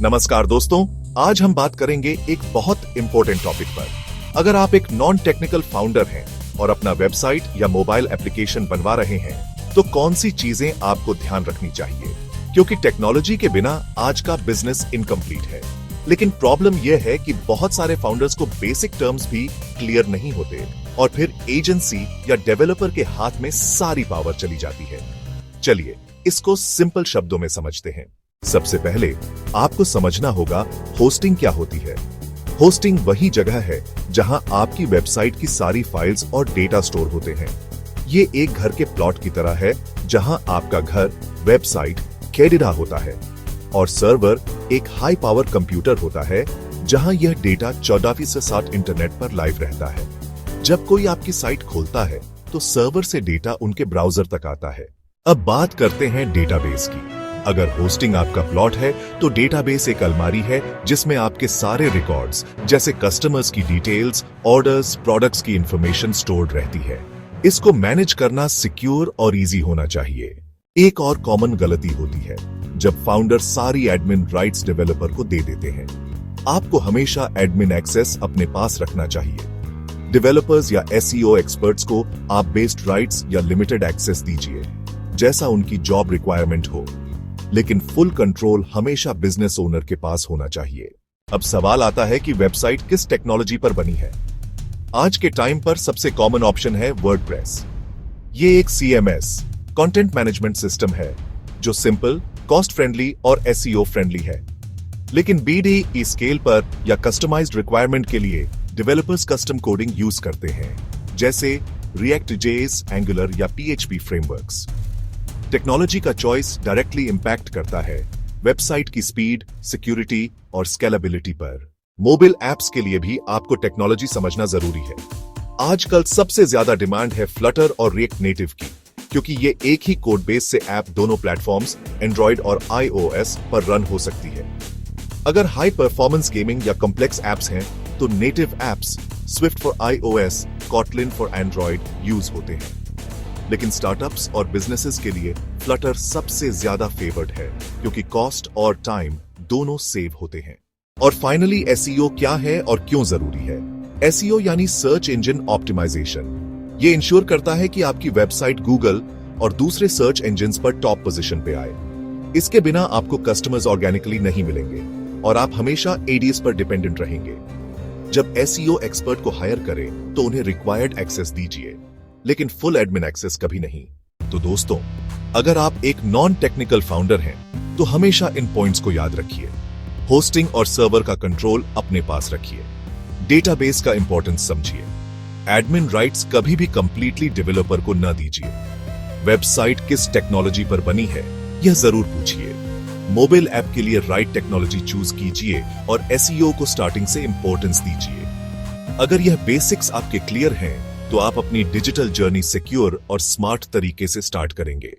नमस्कार दोस्तों, आज हम बात करेंगे एक बहुत इंपॉर्टेंट टॉपिक पर। अगर आप एक नॉन टेक्निकल फाउंडर हैं और अपना वेबसाइट या मोबाइल एप्लीकेशन बनवा रहे हैं, तो कौन सी चीजें आपको ध्यान रखनी चाहिए? क्योंकि टेक्नोलॉजी के बिना आज का बिजनेस इनकम्प्लीट है। लेकिन प्रॉब्लम यह है कि बहुत सारे फाउंडर्स को बेसिक टर्म्स भी क्लियर नहीं होते और फिर एजेंसी या डेवलपर के हाथ में सारी पावर चली जाती है। चलिए इसको सिंपल शब्दों में समझते हैं। सबसे पहले आपको समझना होगा होस्टिंग क्या होती है। होस्टिंग वही जगह है जहां आपकी वेबसाइट की सारी फाइल्स और डेटा स्टोर होते हैं। ये एक घर के प्लॉट की तरह है जहां आपका घर, वेबसाइट, कैडिडा होता है और सर्वर एक हाई पावर कंप्यूटर होता है जहां यह डेटा 14/7 इंटरनेट पर लाइव रहता है। जब कोई आपकी साइट खोलता है तो सर्वर से डेटा उनके ब्राउजर तक आता है। अब बात करते हैं डेटाबेस की। अगर होस्टिंग आपका प्लॉट है तो डेटाबेस एक अलमारी है जिसमें आपके सारे रिकॉर्ड्स जैसे कस्टमर्स की डिटेल्स, ऑर्डर्स, प्रोडक्ट्स की इंफॉर्मेशन स्टोर्ड रहती है। इसको मैनेज करना सिक्योर और इजी होना चाहिए। एक और कॉमन गलती होती है जब फाउंडर सारी एडमिन राइट्स डेवलपर को दे देते हैं। आपको हमेशा एडमिन एक्सेस अपने पास रखना चाहिए। डेवलपर्स या एसईओ एक्सपर्ट्स को आप बेस्ड राइट्स या लिमिटेड एक्सेस दीजिए, जैसा उनकी जॉब रिक्वायरमेंट हो, लेकिन फुल कंट्रोल हमेशा बिजनेस ओनर के पास होना चाहिए। अब सवाल आता है कि वेबसाइट किस टेक्नोलॉजी पर बनी है। आज के टाइम पर सबसे कॉमन ऑप्शन है वर्डप्रेस। ये एक सीएमएस कंटेंट मैनेजमेंट सिस्टम है जो सिंपल, कॉस्ट फ्रेंडली और एसईओ फ्रेंडली है। लेकिन बीडीई स्केल पर या कस्टमाइज्ड रिक्वायरमेंट के लिए डेवलपर्स कस्टम कोडिंग यूज करते हैं, जैसे रिएक्ट जेएस, एंगुलर या पीएचपी फ्रेमवर्क्स। टेक्नोलॉजी का चॉइस डायरेक्टली इंपैक्ट करता है वेबसाइट की स्पीड, सिक्योरिटी और स्केलेबिलिटी पर। मोबाइल एप्स के लिए भी आपको टेक्नोलॉजी समझना जरूरी है। आजकल सबसे ज्यादा डिमांड है फ्लटर और रिएक्ट नेटिव की, क्योंकि ये एक ही कोड बेस से ऐप दोनों प्लेटफॉर्म्स एंड्रॉइड और iOS पर रन हो सकती है। अगर हाई परफॉर्मेंस गेमिंग या कॉम्प्लेक्स एप्स हैं तो native apps Swift for iOS, Kotlin for Android use होते हैं। लेकिन स्टार्टअप्स और बिजनेसेस के लिए फ्लटर सबसे ज्यादा फेवर्ड है, क्योंकि कॉस्ट और टाइम दोनों सेव होते हैं। और फाइनली एसईओ क्या है और क्यों जरूरी है? एसईओ यानी सर्च इंजन ऑप्टिमाइजेशन। ये इंश्योर करता है कि आपकी वेबसाइट गूगल और दूसरे सर्च इंजन्स पर टॉप पोजीशन पे आए। इसके बिना आपको कस्टमर्स ऑर्गेनिकली नहीं मिलेंगे और आप हमेशा एडीएस पर डिपेंडेंट रहेंगे। जब एसईओ एक्सपर्ट को हायर करें तो उन्हें रिक्वायर्ड एक्सेस दीजिए, लेकिन फुल एडमिन एक्सेस कभी नहीं। तो दोस्तों, अगर आप एक नॉन टेक्निकल फाउंडर हैं तो हमेशा इन पॉइंट्स को याद रखिए। होस्टिंग और सर्वर का कंट्रोल अपने पास रखिए। डेटाबेस का इंपॉर्टेंस समझिए। एडमिन राइट्स कभी भी कंप्लीटली डेवलपर को न दीजिए। वेबसाइट किस टेक्नोलॉजी पर बनी है यह जरूर पूछिए। मोबाइल ऐप के लिए राइट टेक्नोलॉजी चूज कीजिए और एसईओ को स्टार्टिंग से इंपॉर्टेंस दीजिए। अगर यह बेसिक्स आपके क्लियर हैं तो आप अपनी डिजिटल जर्नी सिक्योर और स्मार्ट तरीके से स्टार्ट करेंगे।